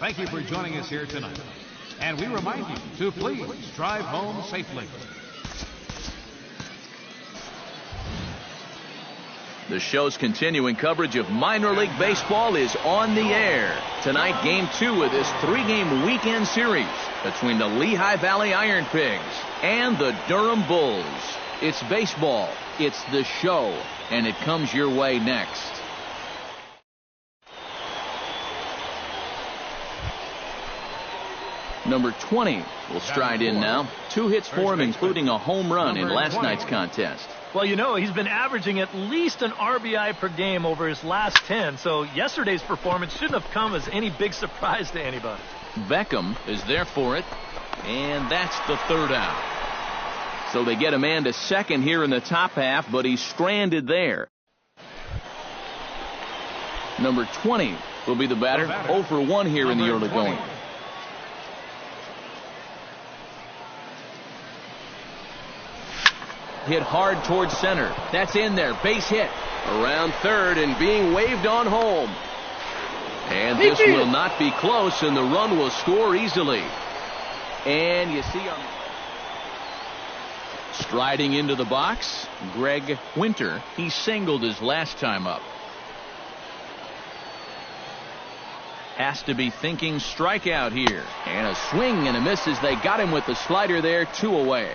Thank you for joining us here tonight. And we remind you to please drive home safely. The show's continuing coverage of minor league baseball is on the air. Tonight, Game 2 of this 3-game weekend series between the Lehigh Valley Iron Pigs and the Durham Bulls. It's baseball, it's the show, and it comes your way next. Number 20 will stride in now. 2 hits for him, including a home run in last night's contest. Well, you know, he's been averaging at least an RBI per game over his last 10, so yesterday's performance shouldn't have come as any big surprise to anybody. Beckham is there for it, and that's the 3rd out. So they get a man to second here in the top half, but he's stranded there. Number 20 will be the batter. 0 for 1 here in the early going. Hit hard towards center. That's in there. Base hit. Around third and being waved on home. And this will not be close, and the run will score easily. And you see striding into the box, Greg Winter. He singled his last time up. Has to be thinking strikeout here. And a swing and a miss as they got him with the slider there. 2 away.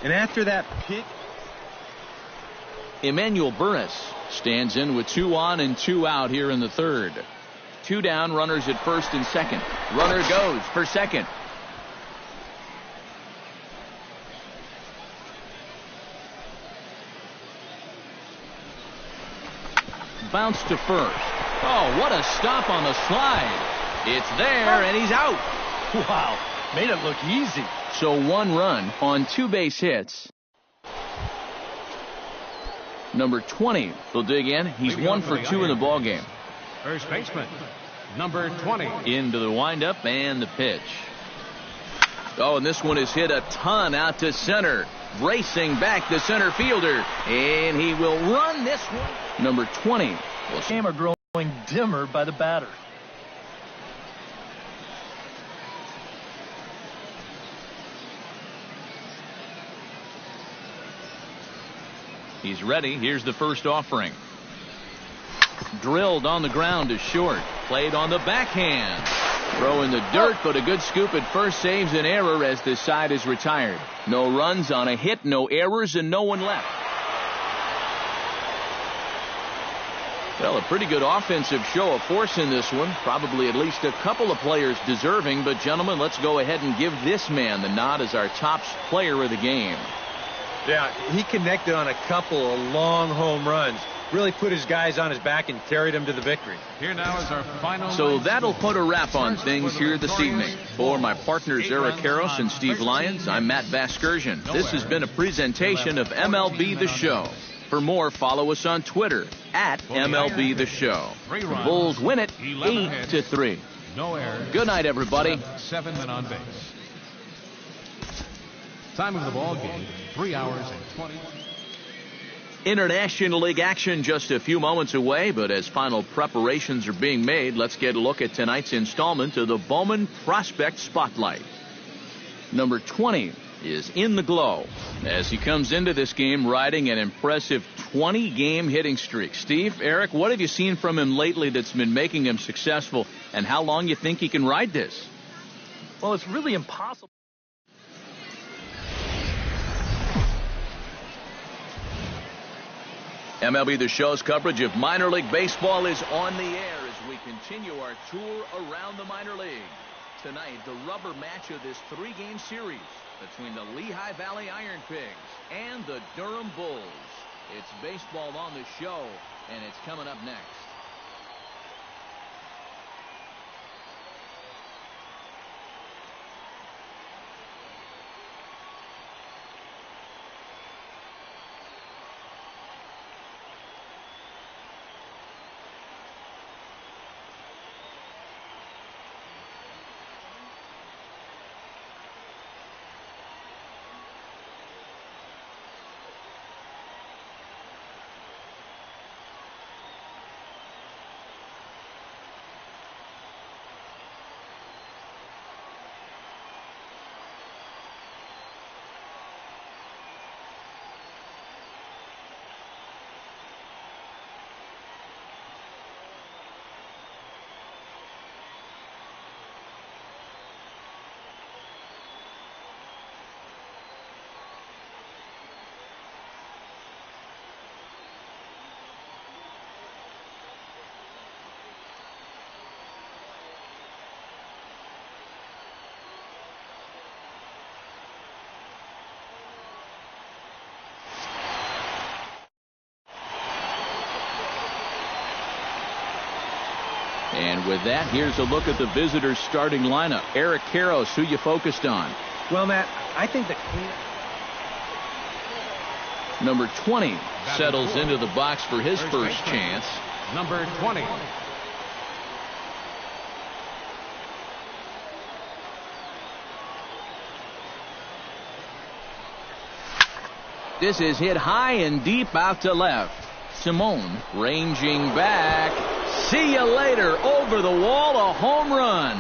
And after that pitch, Emmanuel Burris stands in with 2 on and 2 out here in the 3rd. 2 down, runners at first and second. Runner goes for second. Bounce to first. Oh, what a stop on the slide. It's there, and he's out. Wow, made it look easy. So 1 run on 2 base hits. Number 20 will dig in. He's 1 for 2 in the ball game. First baseman, number 20. Into the windup and the pitch. Oh, and this one is hit a ton out to center. Racing back the center fielder. And he will run this one. Number 20. The game are growing dimmer by the batter. He's ready. Here's the first offering. Drilled on the ground to short. Played on the backhand. Throw in the dirt, but a good scoop at first saves an error as this side is retired. No runs on a hit, no errors, and no one left. Well, a pretty good offensive show of force in this one. Probably at least a couple of players deserving. But, gentlemen, let's go ahead and give this man the nod as our top player of the game. Yeah, he connected on a couple of long home runs. Really put his guys on his back and carried them to the victory. Here now is our final. So that'll put a wrap on things here this evening. For my partners Eric Karros and Steve Lyons, I'm Matt Vasgersian. This has been a presentation of MLB The Show. For more, follow us on Twitter at MLB The Show. The Bulls win it 8-3. No errors. Good night, everybody. 7 men on base. Time of the ball game, 3 hours and 20. International League action just a few moments away, but as final preparations are being made, let's get a look at tonight's installment of the Bowman Prospect Spotlight. Number 20 is in the glow as he comes into this game riding an impressive 20-game hitting streak. Steve, Eric, what have you seen from him lately that's been making him successful, and how long you think he can ride this? Well, it's really impossible. MLB The Show's coverage of minor league baseball is on the air as we continue our tour around the minor league. Tonight, the rubber match of this 3-game series between the Lehigh Valley Iron Pigs and the Durham Bulls. It's baseball on the show, and it's coming up next. With that, here's a look at the visitors' starting lineup. Eric Karros, who you focused on? Well, Matt, I think the cleanup. Number 20 settles into the box for his first chance. Number 20. This is hit high and deep out to left. Simone ranging back. See you later. Over the wall, a home run.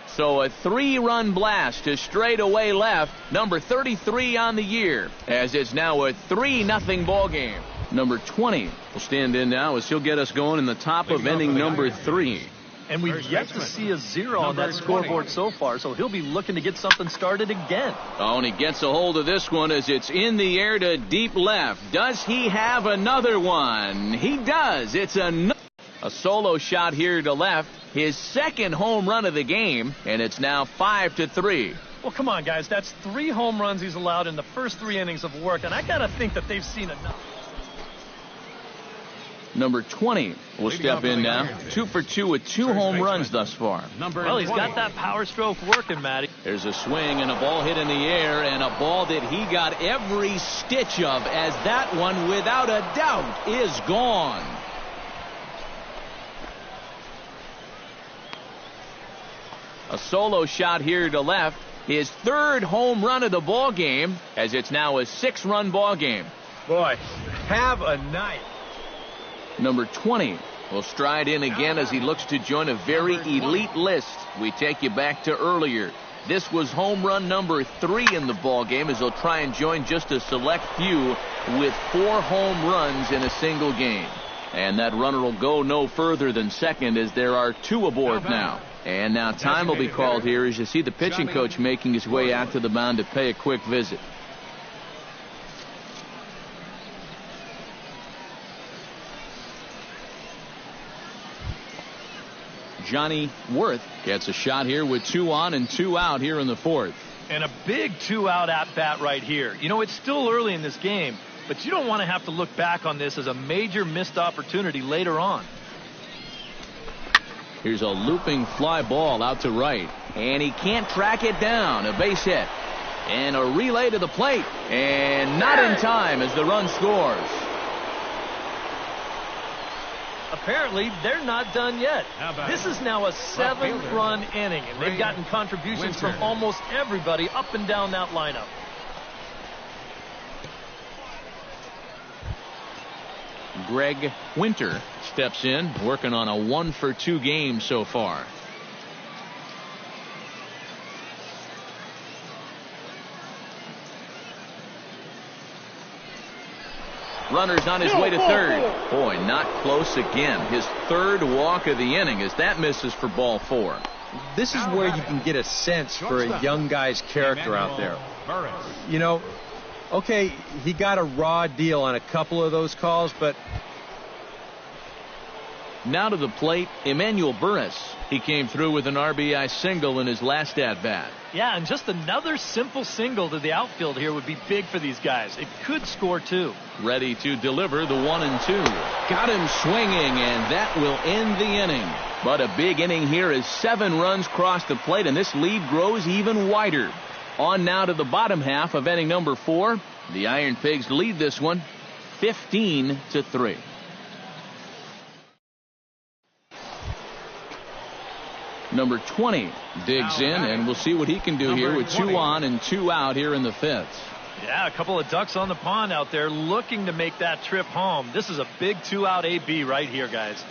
So a 3-run blast to straightaway left. Number 33 on the year, as it's now a 3-0 ball game. Number 20 will stand in now as he'll get us going in the top of inning number 3. And we've yet to see a 0 on that scoreboard so far, so he'll be looking to get something started again. Oh, and he gets a hold of this one as it's in the air to deep left. Does he have another one? He does. It's a solo shot here to left. His second home run of the game, and it's now 5-3. Well, come on, guys. That's 3 home runs he's allowed in the first 3 innings of work, and I got to think that they've seen enough. Number 20 will step in now. 2 for 2 with 2 home runs thus far. Well, he's got that power stroke working, Matty. There's a swing and a ball hit in the air, and a ball that he got every stitch of, as that one, without a doubt, is gone. A solo shot here to left. His 3rd home run of the ball game, as it's now a 6-run ball game. Boy, have a night. Number 20 will stride in again as he looks to join a very elite list. We take you back to earlier. This was home run number 3 in the ball game, as he'll try and join just a select few with 4 home runs in a single game. And that runner will go no further than second, as there are 2 aboard now. And now time will be called here as you see the pitching coach making his way out to the mound to pay a quick visit. Johnny Worth gets a shot here with 2 on and 2 out here in the 4th. And a big 2-out at-bat right here. You know, it's still early in this game, but you don't want to have to look back on this as a major missed opportunity later on. Here's a looping fly ball out to right, and he can't track it down. A base hit, and a relay to the plate, and not in time as the run scores. Apparently, they're not done yet. This is now a 7-run inning, and they've gotten contributions from almost everybody up and down that lineup. Greg Winter steps in, working on a 1-for-2 game so far. Runner's on his way to third. Boy, not close again. His 3rd walk of the inning as that misses for ball 4. This is where you can get a sense for a young guy's character out there. You know, okay, he got a raw deal on a couple of those calls, but... Now to the plate, Emmanuel Burris. He came through with an RBI single in his last at-bat. Yeah, and just another simple single to the outfield here would be big for these guys. It could score 2. Ready to deliver the 1 and 2. Got him swinging, and that will end the inning. But a big inning here as 7 runs cross the plate, and this lead grows even wider. On now to the bottom half of inning number 4. The Iron Pigs lead this one 15-3. Number 20 digs in, and we'll see what he can do here with 2 on and 2 out here in the 5th. Yeah, a couple of ducks on the pond out there looking to make that trip home. This is a big 2-out AB right here, guys.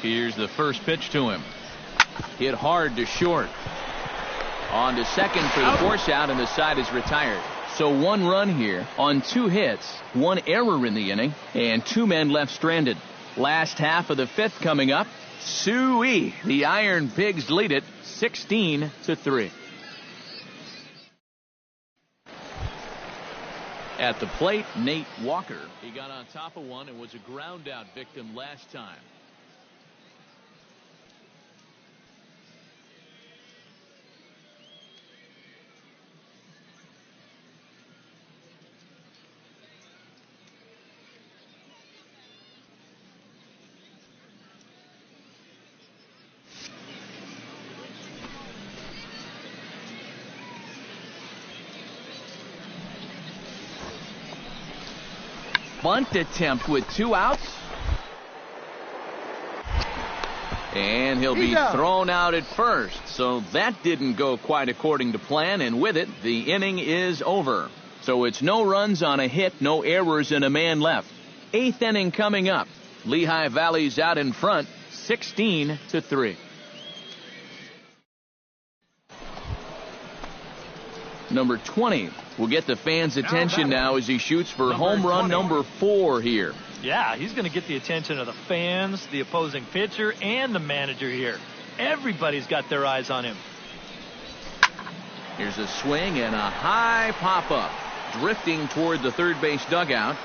Here's the first pitch to him. Hit hard to short. On to second for the force out, and the side is retired. So 1 run here on 2 hits, 1 error in the inning, and 2 men left stranded. Last half of the 5th coming up. Suey, the Iron Pigs lead it 16-3. At the plate, Nate Walker. He got on top of one and was a ground out victim last time. bunt attempt with 2 outs. And he'll be thrown out at first. So that didn't go quite according to plan, and with it, the inning is over. So it's no runs on a hit, no errors, and a man left. 8th inning coming up. Lehigh Valley's out in front, 16-3. Number 20 will get the fans' attention now as he shoots for home run number 4 here. Yeah, he's going to get the attention of the fans, the opposing pitcher, and the manager here. Everybody's got their eyes on him. Here's a swing and a high pop-up. Drifting toward the third base dugout.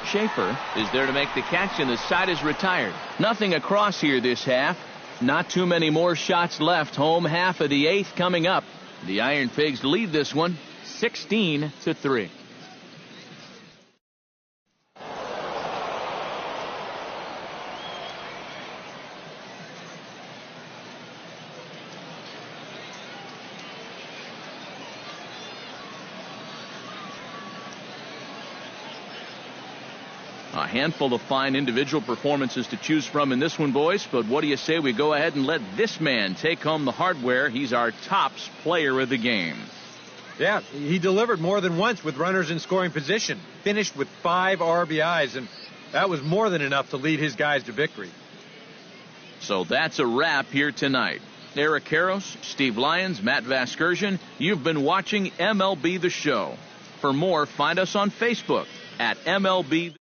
Schaefer is there to make the catch, and the side is retired. Nothing across here this half. Not too many more shots left. Home half of the 8th coming up. The Iron Pigs lead this one 16-3. A handful of fine individual performances to choose from in this one, boys. But what do you say we go ahead and let this man take home the hardware? He's our tops player of the game. Yeah, he delivered more than once with runners in scoring position. Finished with 5 RBIs, and that was more than enough to lead his guys to victory. So that's a wrap here tonight. Eric Karros, Steve Lyons, Matt Vasgersian, you've been watching MLB The Show. For more, find us on Facebook at MLB.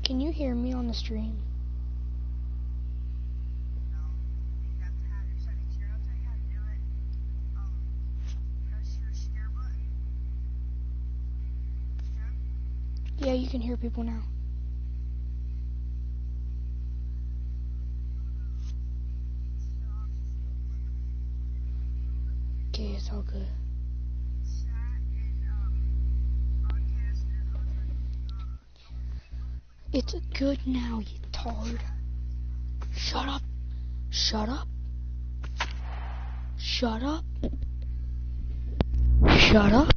Can you hear me on the stream? No, you have to have your settings here. I'll tell you how to do it. Press your share button. Yeah, you can hear people now. Okay, it's all good. It's good now, you tard. Shut up. Shut up. Shut up. Shut up.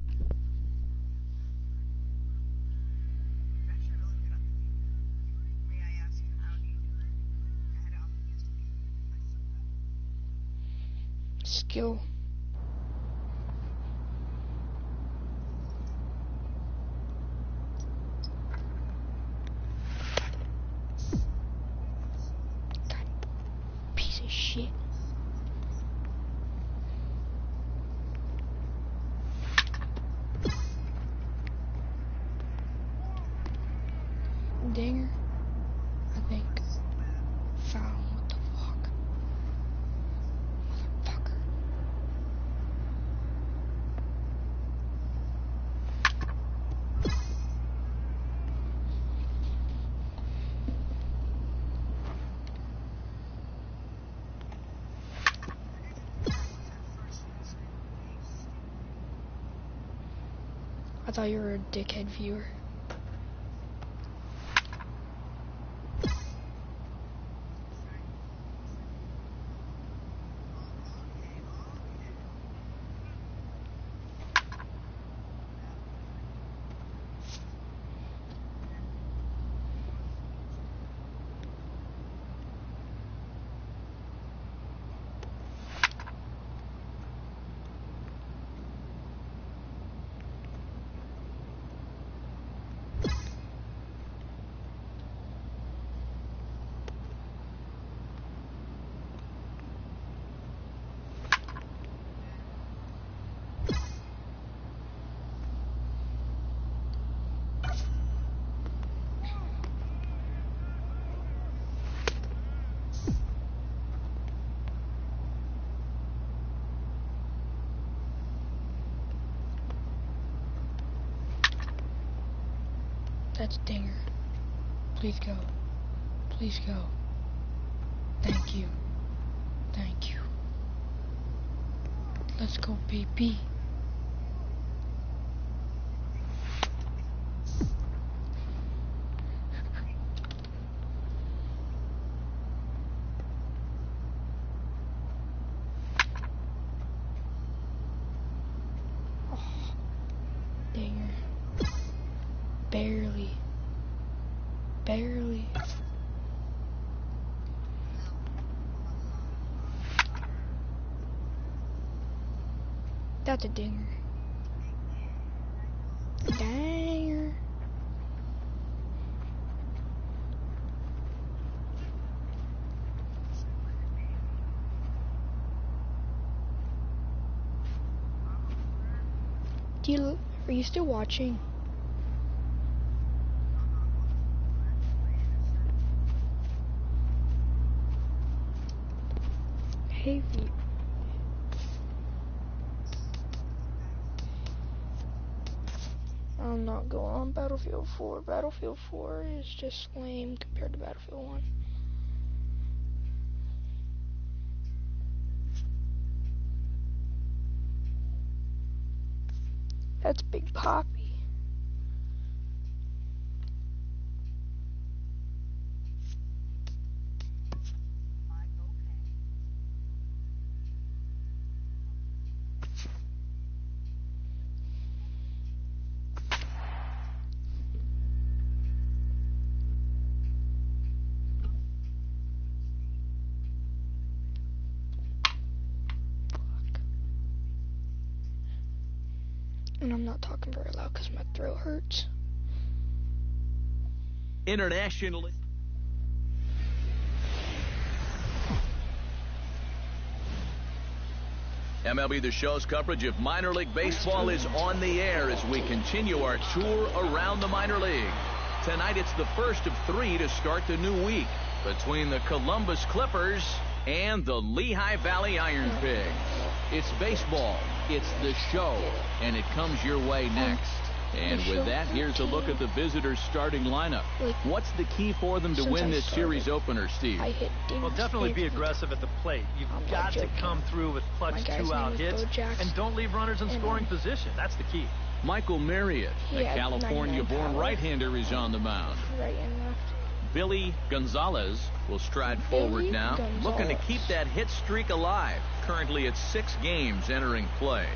Skill. Piece of shit. Dinger, I think. Foul. What the fuck? Motherfucker. I thought you were a dickhead viewer. That's Dinger. Please go. Please go. Thank you. Thank you. Thank you. Let's go, baby. Oh, dinger. Barely. Barely. That's a dinger. Dinger. Are you still watching? Hey, I'm not going on Battlefield 4. Battlefield 4 is just lame compared to Battlefield 1. That's Big Poppy. And I'm not talking very loud because my throat hurts. Internationally. MLB The Show's coverage of minor league baseball is on the air as we continue our tour around the minor league. Tonight it's the first of 3 to start the new week between the Columbus Clippers and the Lehigh Valley Iron Pigs. It's baseball, it's the show, and it comes your way next. And with that, here's a look at the visitors' starting lineup. What's the key for them to win this series opener, Steve? Well, definitely be aggressive at the plate. You've got to come through with clutch 2-out hits, and don't leave runners in scoring position. That's the key. Michael Marriott, the California-born right-hander, is on the mound. Right and left. Billy Gonzalez will stride forward now, looking to keep that hit streak alive. Currently at 6 games entering play.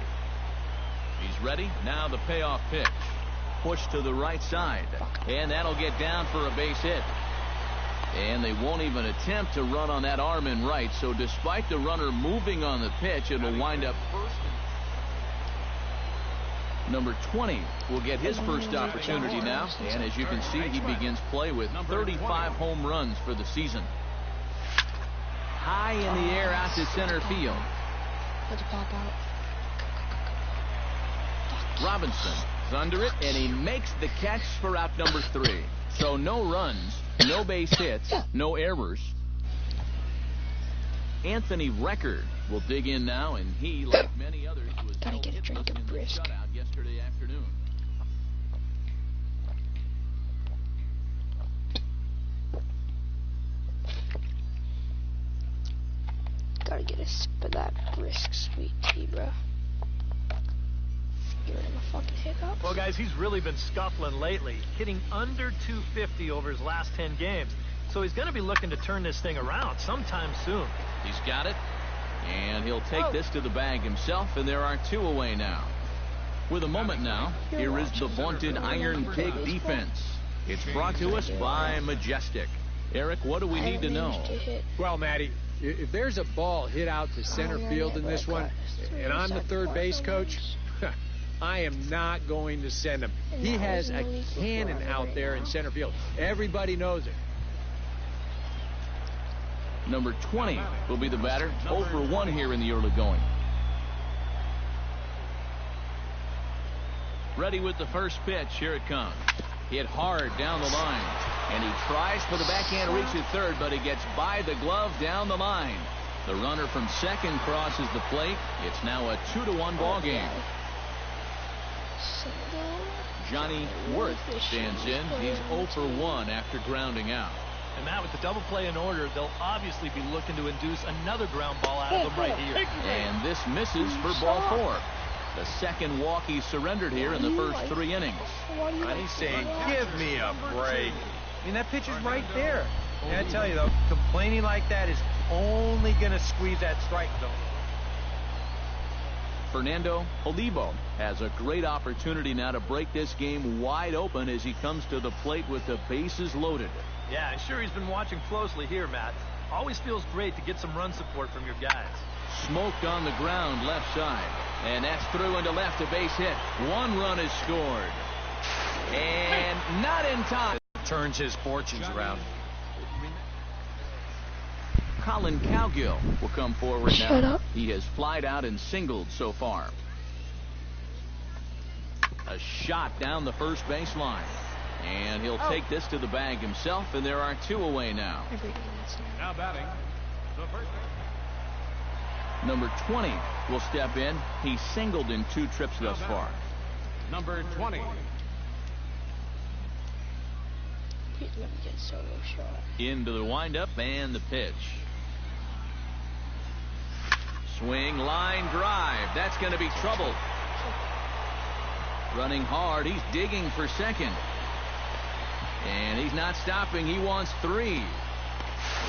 He's ready. Now the payoff pitch. Push to the right side. And that'll get down for a base hit. And they won't even attempt to run on that arm in right. So despite the runner moving on the pitch, it'll wind up first. Number 20 will get his first opportunity now. And as you can see, he begins play with 35 home runs for the season. High in the air out to center field. Let's pop out. Robinson is under it, and he makes the catch for out number 3. So no runs, no base hits, no errors. Anthony Record will dig in now, and he, like many others, was Gotta get a drink of brisk. shutout yesterday afternoon. Gotta get a sip of that brisk sweet tea, bro. Get rid of my fucking hiccups. Well, guys, he's really been scuffling lately, hitting under 250 over his last 10 games. So he's going to be looking to turn this thing around sometime soon. He's got it, and he'll take this to the bag himself, and there are 2 away now. With a moment now, here is the vaunted Iron Pig defense. It's brought to us by Majestic. Eric, what do we need to know? Well, Matty, if there's a ball hit out to center field in this one, and I'm the third base coach, I am not going to send him. He has a cannon out there in center field. Everybody knows it. Number 20 will be the batter. 0 for 1 here in the early going. Ready with the first pitch. Here it comes. Hit hard down the line. And he tries for the backhand reach at third, but he gets by the glove down the line. The runner from second crosses the plate. It's now a 2-1 ball game. Johnny Worth stands in. He's 0 for 1 after grounding out. And Matt, with the double play in order, they'll obviously be looking to induce another ground ball out of them right here. And this misses for ball 4. The second walk he surrendered here in the first 3 innings. And he's saying, give me a break. I mean, that pitch is right there. And I tell you, though, complaining like that is only going to squeeze that strike zone. Fernando Olivo has a great opportunity now to break this game wide open as he comes to the plate with the bases loaded. Yeah, I'm sure he's been watching closely here, Matt. Always feels great to get some run support from your guys. Smoked on the ground left side. And that's through into left, a base hit. 1 run is scored. And not in time. Turns his fortunes around. Colin Cowgill will come forward now. Shut up. He has flied out and singled so far. A shot down the first baseline. And he'll take this to the bag himself, and there are 2 away now. Now batting, the first. Number 20 will step in. He's singled in 2 trips thus far. Number 20. Please let me get a solo shot. Into the windup and the pitch. Swing, line drive. That's going to be trouble. Running hard. He's digging for second. And he's not stopping. He wants 3.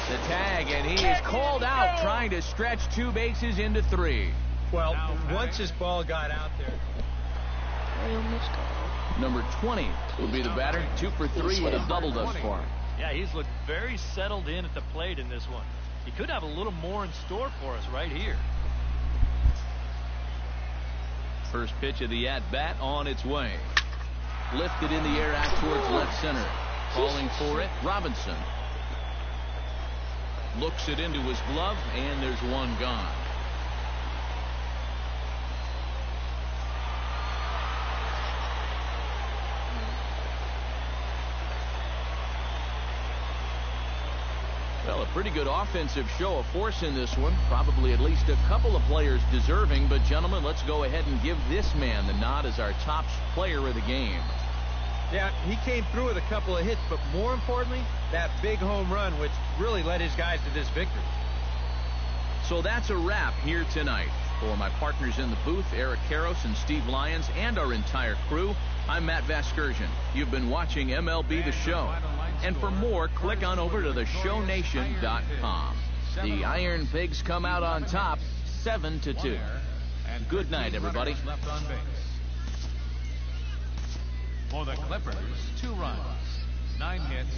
The tag, and he is called out trying to stretch 2 bases into 3. Well, once his ball got out there. I almost got it. Number 20 will be the batter. 2 for 3 with a double thus far. Yeah, he's looked very settled in at the plate in this one. He could have a little more in store for us right here. First pitch of the at-bat on its way. Lifted in the air out towards left center. Calling for it, Robinson. Looks it into his glove, and there's 1 gone. Well, a pretty good offensive show of force in this one. Probably at least a couple of players deserving. But, gentlemen, let's go ahead and give this man the nod as our top player of the game. Yeah, he came through with a couple of hits, but more importantly, that big home run, which really led his guys to this victory. So that's a wrap here tonight. For my partners in the booth, Eric Karros and Steve Lyons, and our entire crew, I'm Matt Vasgersian. You've been watching MLB The Show. And for more, click on over to theshownation.com. The Iron Pigs come out on top, 7-2. Good night, everybody. Left on base. For the Clippers, 2 runs, 9 hits,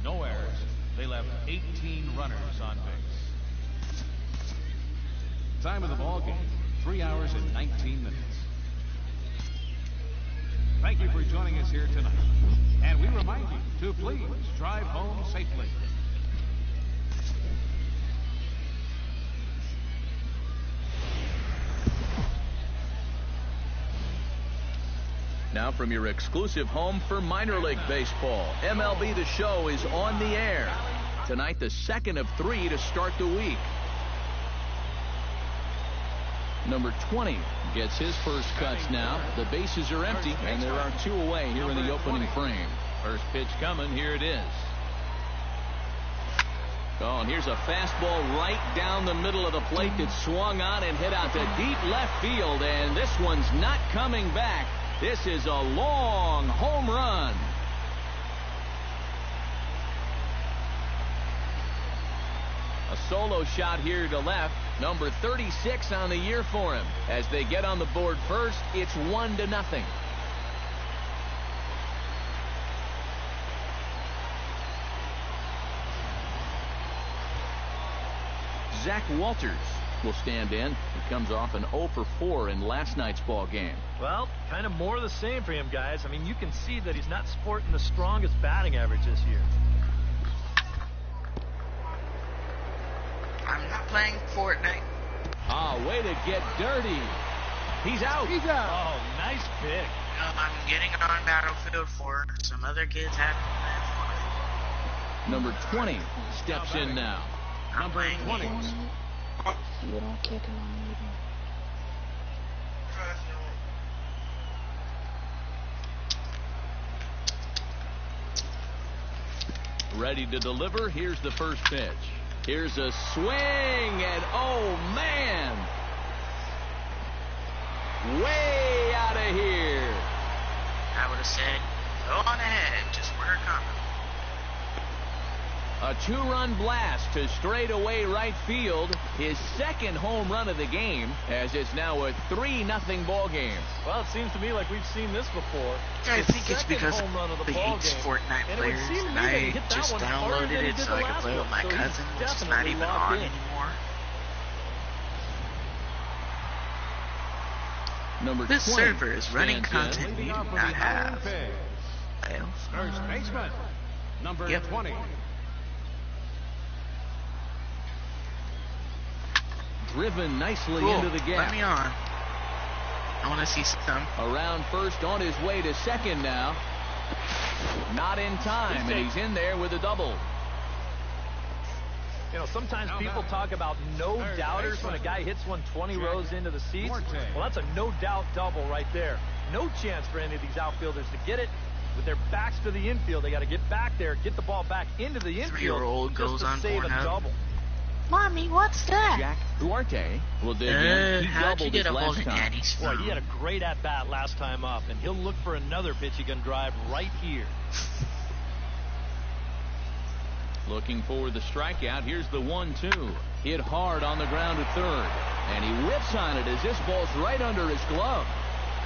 no errors. They left 18 runners on base. Time of the ball game, 3 hours and 19 minutes. Thank you for joining us here tonight. And we remind you to please drive home safely. Now from your exclusive home for minor league baseball, MLB The Show is on the air. Tonight, the second of 3 to start the week. Number 20 gets his first cuts now. The bases are empty, and there are 2 away here in the opening frame. First pitch coming. Here it is. Oh, and here's a fastball right down the middle of the plate that swung on and hit out to deep left field, and this one's not coming back. This is a long home run. A solo shot here to left. Number 36 on the year for him. As they get on the board first, it's 1-0. Zach Walters will stand in. He comes off an 0 for 4 in last night's ball game. Well, kind of more of the same for him, guys. I mean, you can see that he's not sporting the strongest batting average this year. I'm not playing Fortnite. Ah, way to get dirty. He's out. Oh, nice pick. I'm getting on Battlefield 4. Some other kids have Number 20 steps in now. Number 20. You don't kick him on either. Ready to deliver. Here's the first pitch. Here's a swing, and oh, man. Way out of here. I would have said, go on ahead, just work on them. A 2-run blast to straightaway right field. His second home run of the game, as it's now a 3-0 ball game. Well, it seems to me like we've seen this before. I think it's because home run of the he ball hates game. Fortnite And it would players, seem to and me that he I hit that just one harder downloaded than he it did so the I could last play with one. my So he's cousin, which is not definitely even locked on in. anymore. Number This 20 server is running stands content in. we do Leading off not with the iron have. pig. Well, First baseman, number Yep. 20. Driven nicely cool. into the gap. Let me on. I want to see some. Around first, on his way to second now. Not in time, and he's in there with a double. You know, sometimes people talk about no doubters when a guy hits one 20 rows into the seats. Well, that's a no-doubt double right there. No chance for any of these outfielders to get it. With their backs to the infield, they got to get back there, get the ball back into the infield 3-year-old just goes to on save a Pornhub. double. Mommy, what's that? Jack Duarte will dig in. He How'd you doubled get his a hold last of time. Daddy's Boy, phone? he had a great at-bat last time up, and he'll look for another pitch he can drive right here. Looking for the strikeout. Here's the 1-2. Hit hard on the ground to third. And he whips on it as this ball's right under his glove.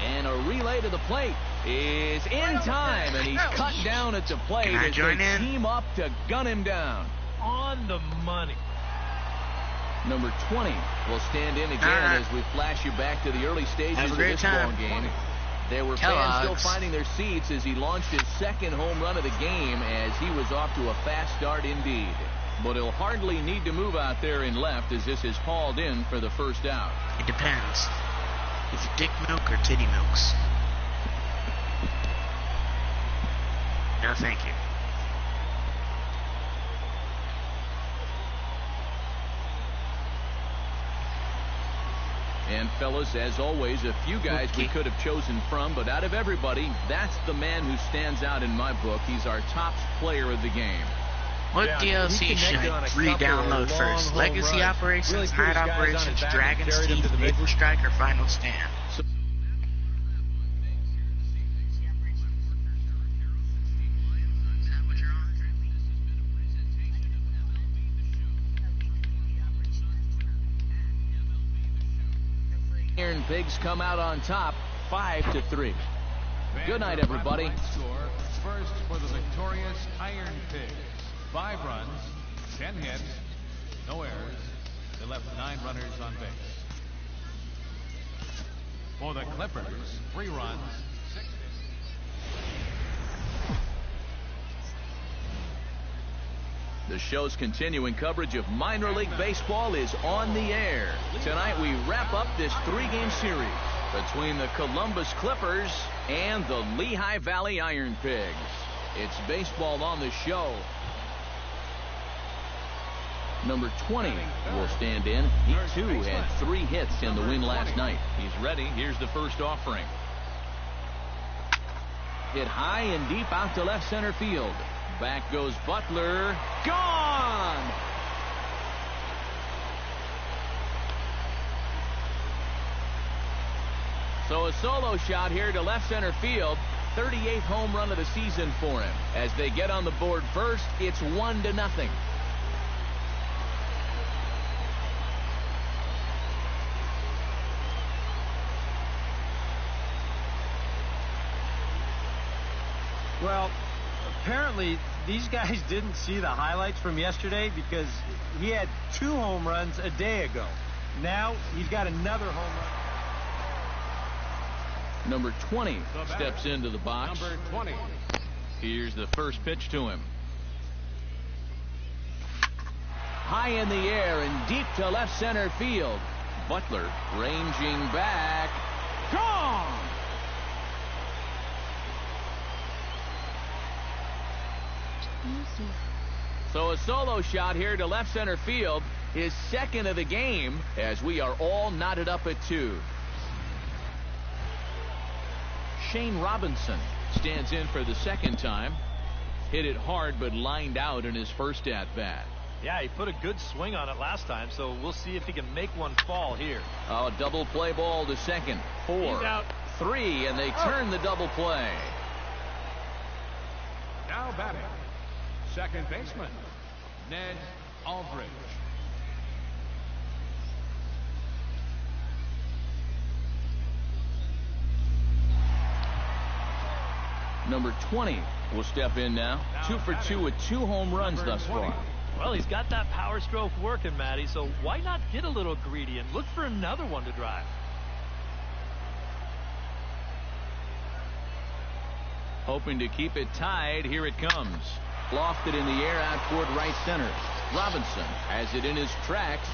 And a relay to the plate is in time, and he's cut down at the plate Can I as join they in? team up to gun him down. On the money. Number 20 will stand in again as we flash you back to the early stages Have a of great this time. ball game. There were fans Kellogg's. still finding their seats as he launched his second home run of the game, as he was off to a fast start indeed. But he'll hardly need to move out there in left, as this is hauled in for the first out. It depends. Is it dick milk or titty milks? No, thank you. And fellas, as always, a few guys we could have chosen from, but out of everybody, that's the man who stands out in my book. He's our top player of the game. What Yeah, DLC he should connected I on a couple re-download of first? long Legacy home runs. Operations, Really put Night his guys on Operations, his back and Dragon's carried him Teeth, to the Maple Strike, or Final Stand? Iron Pigs come out on top, 5-3. Good night, everybody. Score first for the victorious Iron Pigs. 5 runs, 10 hits, no errors. They left 9 runners on base. For the Clippers, 3 runs, 6 hits. The show's continuing coverage of minor league baseball is on the air. Tonight we wrap up this 3-game series between the Columbus Clippers and the Lehigh Valley Iron Pigs. It's baseball on the show. Number 20 will stand in. He too had 3 hits in the win last night. He's ready. Here's the first offering. Hit high and deep out to left center field. Back goes Butler. Gone! So a solo shot here to left center field. 38th home run of the season for him. As they get on the board first, it's 1-0. Well, apparently these guys didn't see the highlights from yesterday because he had 2 home runs a day ago. Now he's got another home run. Number 20 steps into the box. Number 20. Here's the first pitch to him. High in the air and deep to left center field. Butler ranging back. Gone! Easy. So a solo shot here to left center field. His second of the game, as we are all knotted up at 2. Shane Robinson stands in for the second time. Hit it hard but lined out in his first at-bat. Yeah, he put a good swing on it last time, so we'll see if he can make one fall here. Oh, double play ball to second. 4, He's out. 3, and they turn the double play. Now batting, second baseman, Ned Aldridge. Number 20 will step in now. 2 for 2 with 2 home runs thus far. Well, he's got that power stroke working, Matty, so why not get a little greedy and look for another one to drive? Hoping to keep it tied. Here it comes. Lofted in the air out toward right center. Robinson has it in his tracks.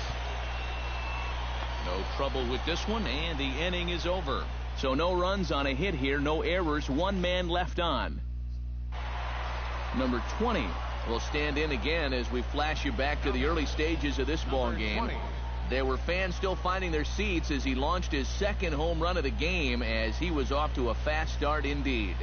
No trouble with this one, and the inning is over. So no runs on a hit here, no errors, 1 man left on. Number 20 will stand in again as we flash you back to the early stages of this ball game. There were fans still finding their seats as he launched his second home run of the game, as he was off to a fast start indeed.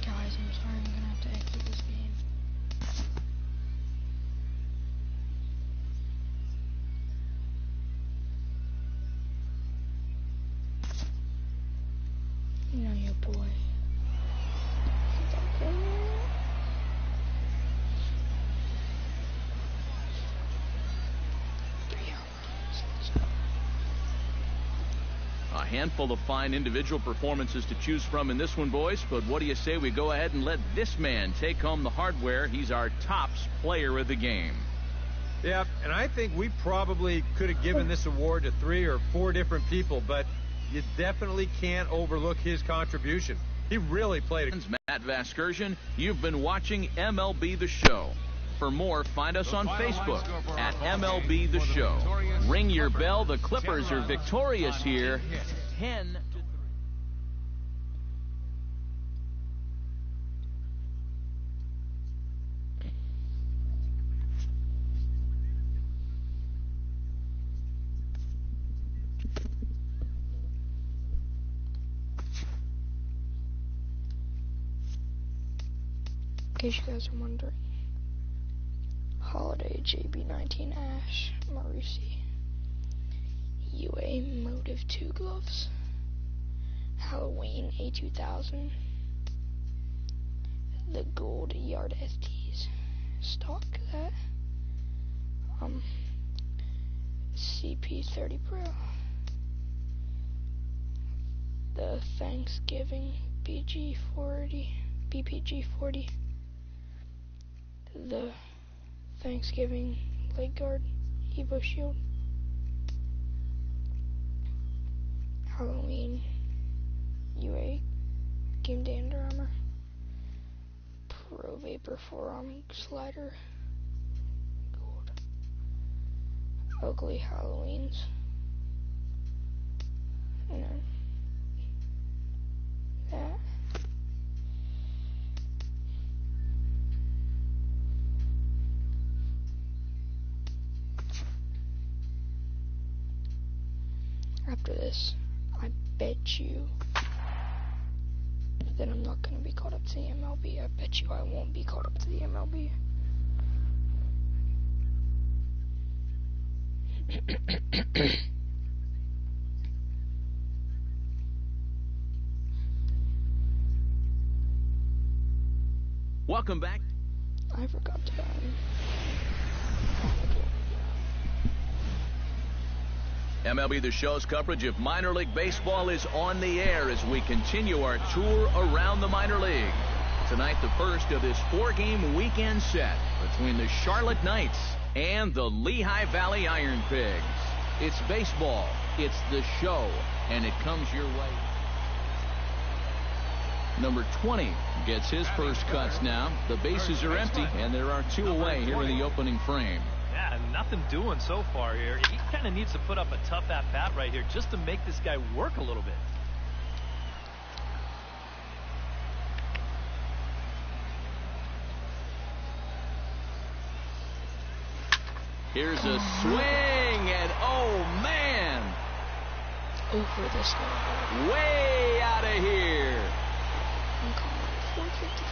Guys, I'm sorry, I'm gonna have to exit this game. You know your boy. It's okay. A handful of fine individual performances to choose from in this one, boys. But what do you say we go ahead and let this man take home the hardware? He's our tops player of the game. Yeah, and I think we probably could have given this award to 3 or 4 different people, but you definitely can't overlook his contribution. He really played it. Matt Vasgersian, you've been watching MLB The Show. For more, find us on Facebook at MLB The Show. Ring your bell. The Clippers are victorious here, 10-3. In case you guys are wondering, Holiday JB19 Ash Marusi UA Motive 2 gloves, Halloween A2000, the gold Yard STs stock, that CP30 Pro, the Thanksgiving BPG40, the Thanksgiving Leg Guard Evo Shield, Halloween UA Game Day Under Armour, Pro Vapor Forearm Slider Gold, Ugly Halloweens, and then that. After this, I bet you that I'm not going to be caught up to the MLB. I bet you I won't be caught up to the MLB. Welcome back. I forgot to buy him. MLB The Show's coverage of minor league baseball is on the air as we continue our tour around the minor leagues. Tonight, the first of this 4-game weekend set between the Charlotte Knights and the Lehigh Valley Iron Pigs. It's baseball, it's the show, and it comes your way. Number 20 gets his first cuts now. The bases are empty, and there are 2 away here in the opening frame. Yeah, nothing doing so far here. He kind of needs to put up a tough at-bat right here just to make this guy work a little bit. Here's a swing, and oh, man! Over this one. Way out of here! I'm calling 455,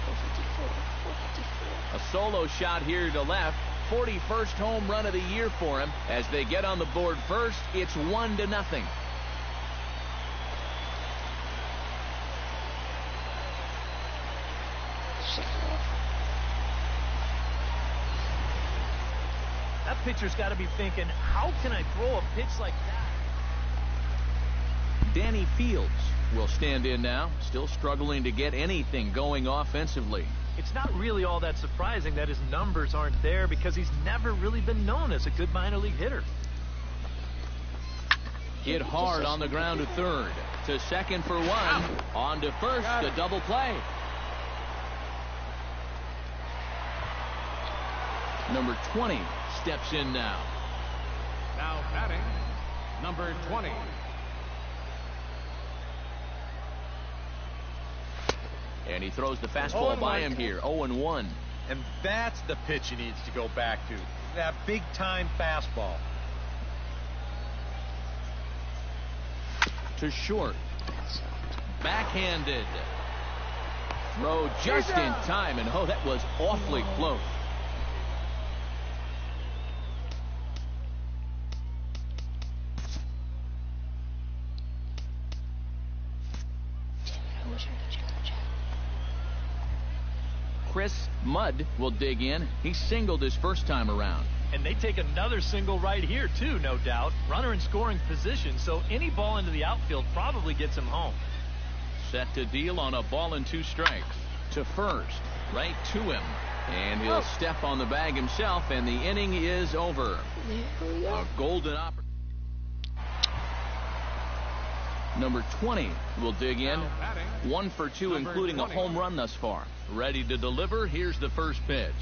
454, 454. A solo shot here to left. 41st home run of the year for him. As they get on the board first, it's 1-0. That pitcher's got to be thinking, how can I throw a pitch like that? Danny Fields will stand in now, still struggling to get anything going offensively. It's not really all that surprising that his numbers aren't there because he's never really been known as a good minor league hitter. Hit hard on the ground to third. To second for 1. On to first, the double play. Number 20 steps in now. Now batting, number 20. And he throws the fastball by him here, 0-1. And that's the pitch he needs to go back to. That big-time fastball. To short. Backhanded. Throw just in time, and oh, that was awfully close. Chris Mudd will dig in. He singled his first time around. And they take another single right here, too, no doubt. Runner in scoring position, so any ball into the outfield probably gets him home. Set to deal on a ball and 2 strikes. To first, right to him. And he'll step on the bag himself, and the inning is over. A golden opportunity. Number 20 will dig in. 1 for 2, including a home run thus far. Ready to deliver. Here's the first pitch.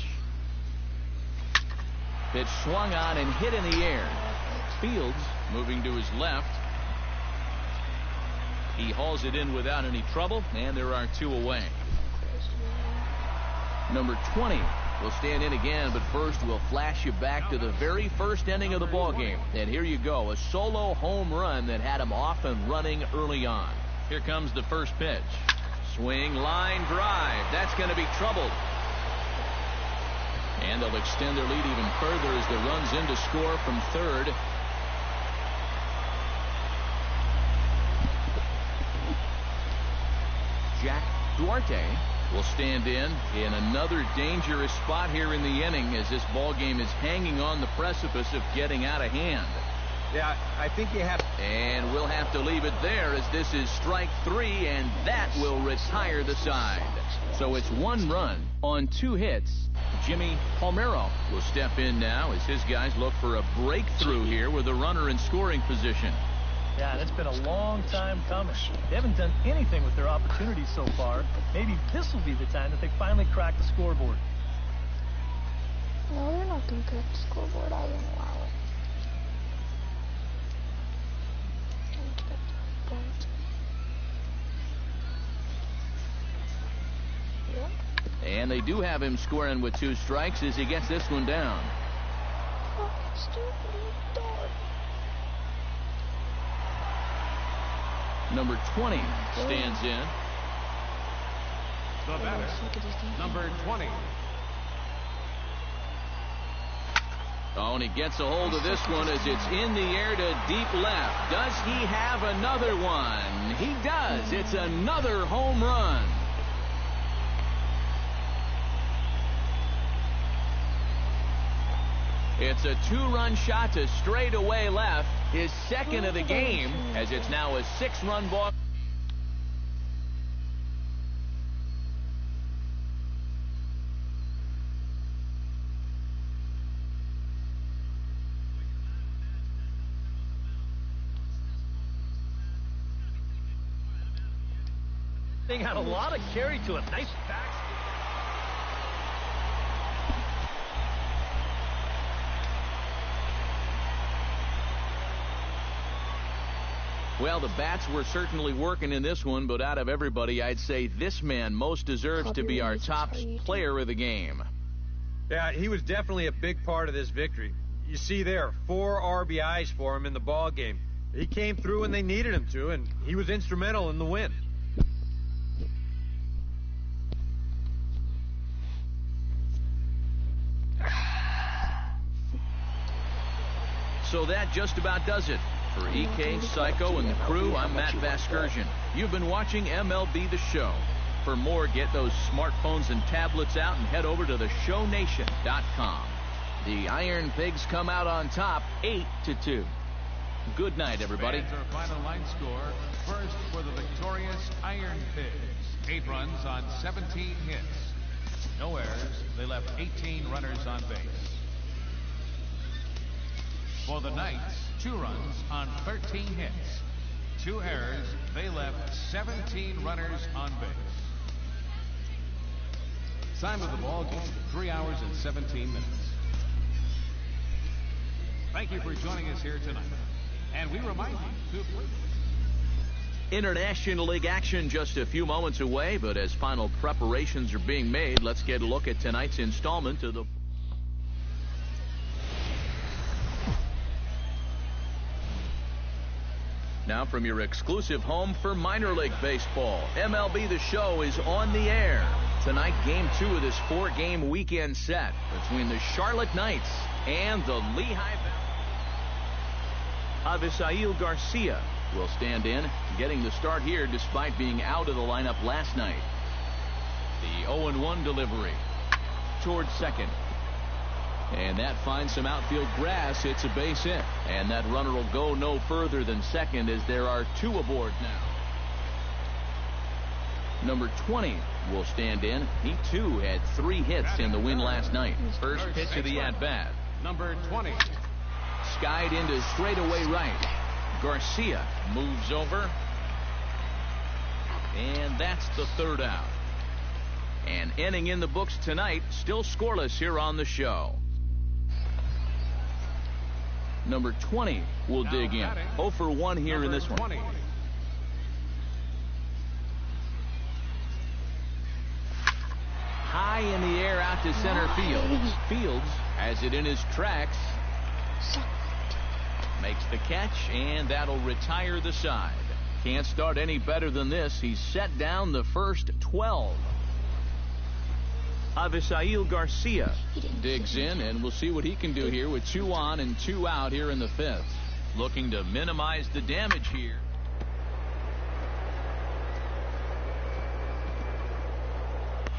Pitch swung on and hit in the air. Fields moving to his left. He hauls it in without any trouble, and there are 2 away. Number 20 will stand in again, but first we'll flash you back to the very first inning of the ballgame. And here you go, a solo home run that had him off and running early on. Here comes the first pitch. Swing, line, drive. That's going to be troubled. And they'll extend their lead even further as the run's in to score from third. Jack Duarte will stand in another dangerous spot here in the inning as this ball game is hanging on the precipice of getting out of hand. Yeah, I think you have... And we'll have to leave it there as this is strike 3, and that will retire the side. So it's 1 run on 2 hits. Jimmy Palmero will step in now as his guys look for a breakthrough here with a runner in scoring position. Yeah, and it's been a long time coming. They haven't done anything with their opportunities so far. Maybe this will be the time that they finally crack the scoreboard. No, they're not going to crack the scoreboard. I won't allow it. And they do have him scoring with 2 strikes as he gets this one down. Number 20 stands in. The batter, number 20. Oh, and he gets a hold of this one as it's in the air to deep left. Does he have another one? He does. It's another home run. It's a two-run shot to straightaway left, his second of the game, as it's now a 6-run ball. Thing had a lot of carry to it. Nice back. Well, the bats were certainly working in this one, but out of everybody, I'd say this man most deserves to be our top player of the game. Yeah, he was definitely a big part of this victory. You see there, 4 RBIs for him in the ball game. He came through when they needed him to, and he was instrumental in the win. So that just about does it. For EK, Psycho, and the crew, I'm Matt Vasgersian. You've been watching MLB The Show. For more, get those smartphones and tablets out and head over to theshownation.com. The Iron Pigs come out on top, 8-2. Good night, everybody. Fans, our final line score. First for the victorious Iron Pigs. 8 runs on 17 hits. No errors. They left 18 runners on base. For the Knights, 2 runs on 13 hits. 2 errors. They left 17 runners on base. Time of the ball game, 3 hours and 17 minutes. Thank you for joining us here tonight. And we remind you to please. International League action just a few moments away, but as final preparations are being made, let's get a look at tonight's installment of the... Now from your exclusive home for minor league baseball, MLB The Show is on the air. Tonight, Game 2 of this 4-game weekend set between the Charlotte Knights and the Lehigh Valley. Avisail Garcia will stand in, getting the start here despite being out of the lineup last night. The 0-1 delivery towards second. And that finds some outfield grass. It's a base hit. And that runner will go no further than second as there are 2 aboard now. Number 20 will stand in. He, too, had 3 hits in the win last night. First pitch of the at-bat. Number 20. Skied into straightaway right. Garcia moves over. And that's the 3rd out. An inning in the books tonight. Still scoreless here on the show. Number 20 will dig in. 0 for 1 here in this one. 20. High in the air out to center field. Fields has it in his tracks. Makes the catch, and that'll retire the side. Can't start any better than this. He's set down the first 12. Avisail Garcia digs in, and we'll see what he can do here with 2 on and 2 out here in the 5th. Looking to minimize the damage here.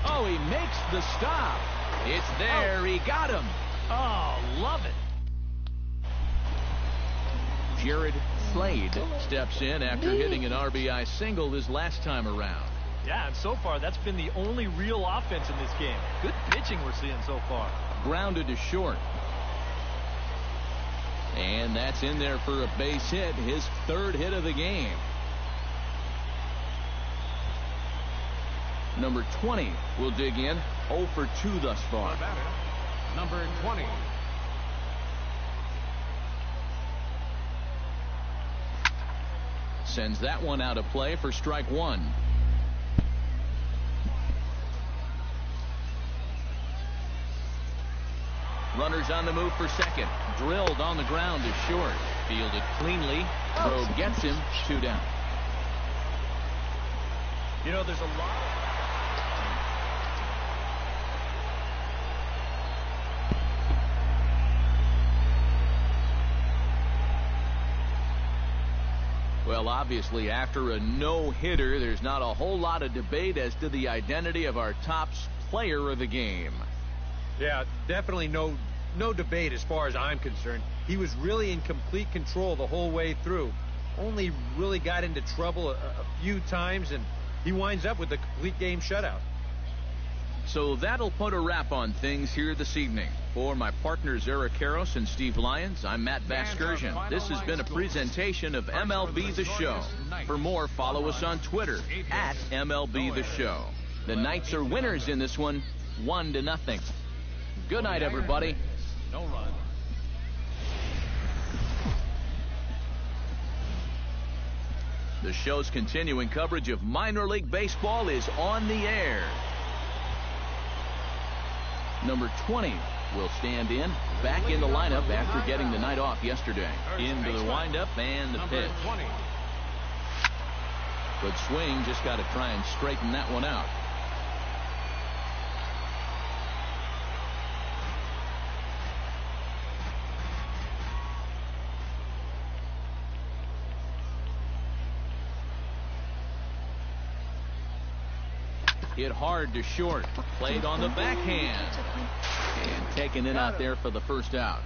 Oh, he makes the stop. It's there. He got him. Oh, love it. Jared Slade steps in after hitting an RBI single his last time around. Yeah, and so far, that's been the only real offense in this game. Good pitching we're seeing so far. Grounded to short. And that's in there for a base hit, his 3rd hit of the game. Number 20 will dig in. 0 for 2 thus far. The batter, number 20. Sends that one out of play for strike 1. Runners on the move for second. Drilled on the ground to short. Fielded cleanly. Throw gets him. 2 down. You know, there's a lot of... Well, obviously, after a no-hitter, there's not a whole lot of debate as to the identity of our top player of the game. Yeah, definitely no debate as far as I'm concerned. He was really in complete control the whole way through. Only really got into trouble a few times, and he winds up with a complete game shutout. So that'll put a wrap on things here this evening. For my partners Eric Karros and Steve Lyons, I'm Matt Vasgersian. This has been a presentation of MLB The Show. For more, follow us on Twitter at MLB The Show. The Knights are winners in this one, 1-0. Good night, everybody. No run. The show's continuing coverage of minor league baseball is on the air. Number 20 will stand in, back in the lineup after getting the night off yesterday. Into the windup and the pitch. Good swing, just got to try and straighten that one out. Hit hard to short. Played on the backhand. And taken it out there for the first out.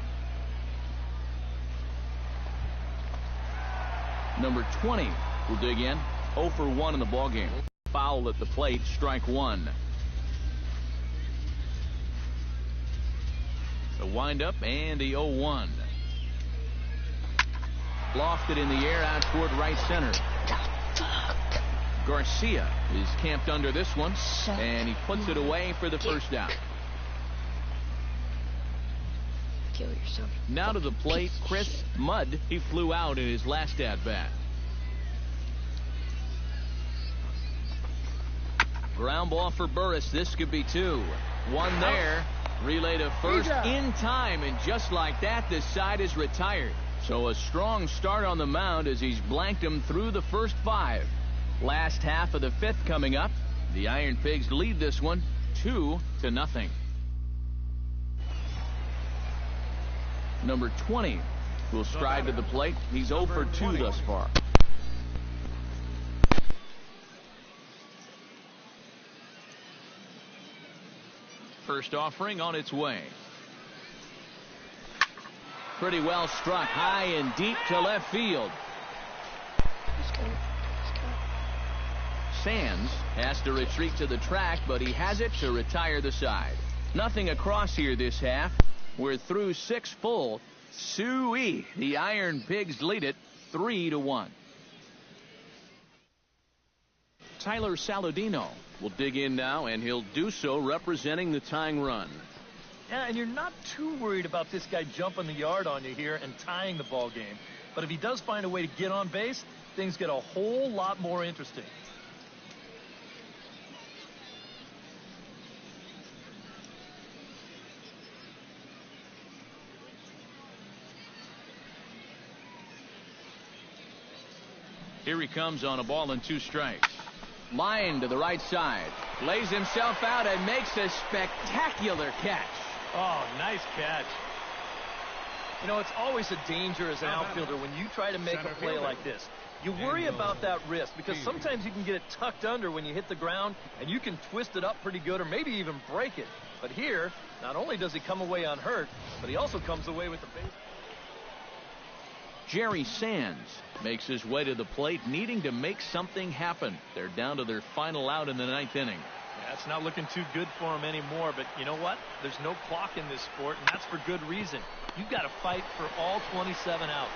Number 20 will dig in. 0 for 1 in the ballgame. Foul at the plate. Strike one. The windup and the 0-1. Lofted in the air out toward right center. Garcia is camped under this one, and he puts it away for the first out. Now to the plate, Chris Mudd. He flew out in his last at-bat. Ground ball for Burris. This could be 2. 1 there. Relay to first in time, and just like that, this side is retired. So a strong start on the mound as he's blanked him through the first 5. Last half of the 5th coming up. The Iron Pigs lead this one 2-0. Number 20 will stride to the plate. He's 0 for 2 thus far. First offering on its way. Pretty well struck high and deep to left field. Sands has to retreat to the track, but he has it to retire the side. Nothing across here this half. We're through 6 full. Suey, the Iron Pigs lead it 3-1. Tyler Saladino will dig in now, and he'll do so representing the tying run. Yeah, and you're not too worried about this guy jumping the yard on you here and tying the ball game. But if he does find a way to get on base, things get a whole lot more interesting. Here he comes on a ball and 2 strikes. Line to the right side. Lays himself out and makes a spectacular catch. Oh, nice catch. You know, it's always a danger as an outfielder when you try to make a play like this. You worry about that wrist because sometimes you can get it tucked under when you hit the ground and you can twist it up pretty good or maybe even break it. But here, not only does he come away unhurt, but he also comes away with the base. Jerry Sands makes his way to the plate, needing to make something happen. They're down to their final out in the 9th inning. Yeah, it's not looking too good for him anymore, but you know what? There's no clock in this sport, and that's for good reason. You've got to fight for all 27 outs.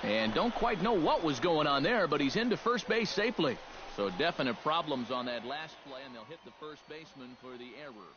And don't quite know what was going on there, but he's into first base safely. So definite problems on that last play, and they'll hit the first baseman for the error.